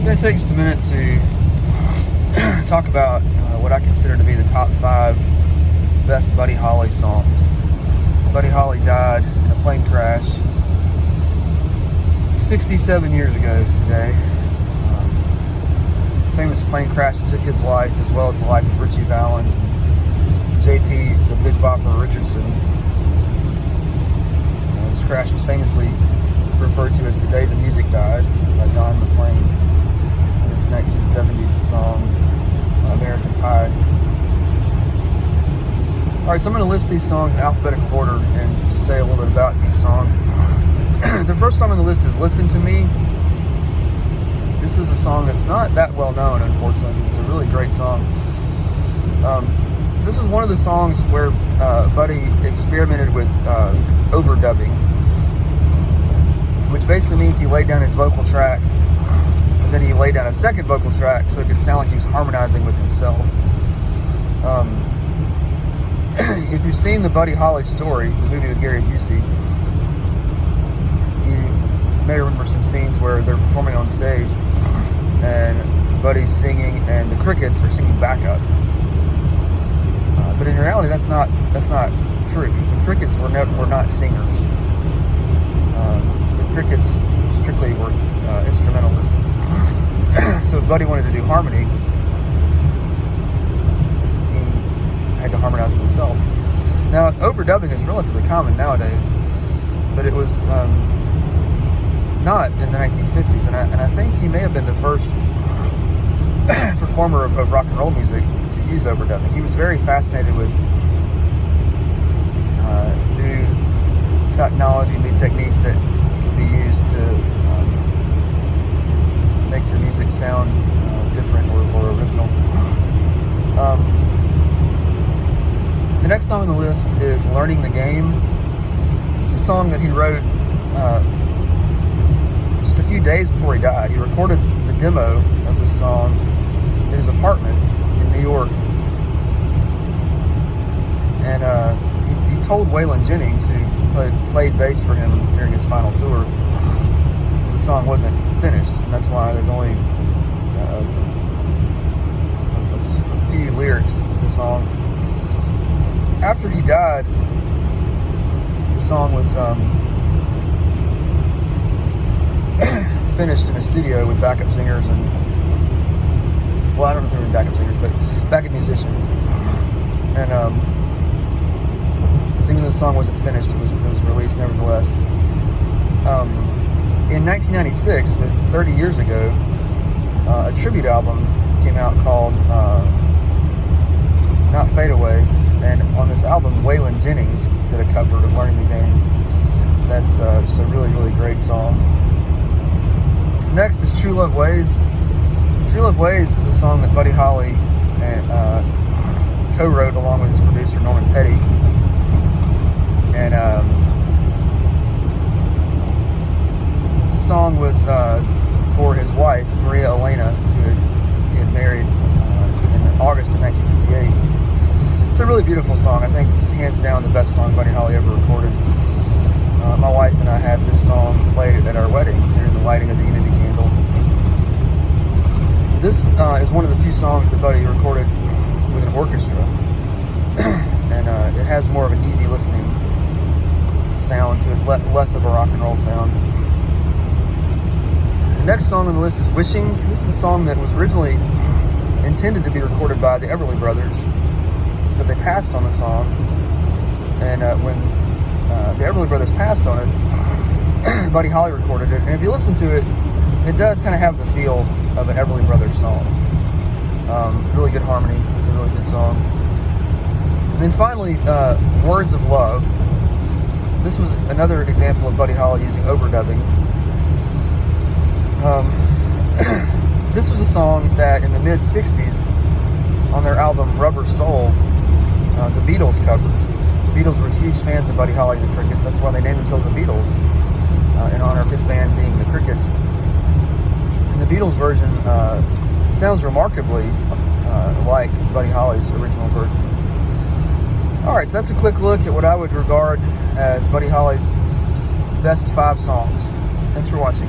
I'm going to take just a minute to talk about what I consider to be the top 5 best Buddy Holly songs. Buddy Holly died in a plane crash 67 years ago today. Famous plane crash that took his life as well as the life of Ritchie Valens and J.P. the Big Bopper Richardson. This crash was famously referred to as The Day the Music Died by Don McLean, his 1970s song American Pie. Alright, so I'm going to list these songs in alphabetical order and just say a little bit about each song. The first song on the list is Listen to Me. This is a song that's not that well known, unfortunately, because it's a really great song. This is one of the songs where Buddy experimented with overdubbing, which basically means he laid down his vocal track and then he laid down a second vocal track so it could sound like he was harmonizing with himself. If you've seen the Buddy Holly Story, the movie with Gary Busey, you may remember some scenes where they're performing on stage and Buddy's singing and the Crickets are singing backup. But in reality, that's not true. The Crickets were not singers. The Crickets strictly were instrumentalists. So if Buddy wanted to do harmony, he had to harmonize with himself. Now, overdubbing is relatively common nowadays, but it was not in the 1950s, and I think he may have been the first performer of rock and roll music to use overdubbing. He was very fascinated with new technology, new techniques that could be used to make your music sound different or original. The next song on the list is Learning the Game. This is a song that he wrote just a few days before he died. He recorded the demo of this song in his apartment in New York. And he told Waylon Jennings, who played bass for him during his final tour, the song wasn't finished, and that's why there's only a few lyrics to the song. After he died, the song was finished in a studio with backup singers and, well, I don't know if they were backup singers, but backup musicians. And so even though the song wasn't finished, it was released nevertheless. In 1996, so 30 years ago, a tribute album came out called Not Fade Away, and on this album, Waylon Jennings did a cover of Learning the Game. That's just a really, really great song. Next is True Love Ways. True Love Ways is a song that Buddy Holly co-wrote along with his producer Norman Petty. And the song was for his wife, Maria Elena, who he had married in August of 1958. It's a really beautiful song. I think it's hands down the best song Buddy Holly ever recorded. My wife and I had this song played at our wedding during the lighting of the Unity Candle. This is one of the few songs that Buddy recorded with an orchestra, and it has more of an easy listening sound to it, less of a rock and roll sound. The next song on the list is Wishing. This is a song that was originally intended to be recorded by the Everly Brothers, but they passed on the song, and when the Everly Brothers passed on it, Buddy Holly recorded it, and if you listen to it, it does kind of have the feel of an Everly Brothers song. Really good harmony. It's a really good song. And then finally, Words of Love. This was another example of Buddy Holly using overdubbing. This was a song that in the mid-60s, on their album Rubber Soul, the Beatles covered. The Beatles were huge fans of Buddy Holly and the Crickets. That's why they named themselves the Beatles, in honor of his band being the Crickets. And the Beatles version sounds remarkably like Buddy Holly's original version. Alright, so that's a quick look at what I would regard as Buddy Holly's best 5 songs. Thanks for watching.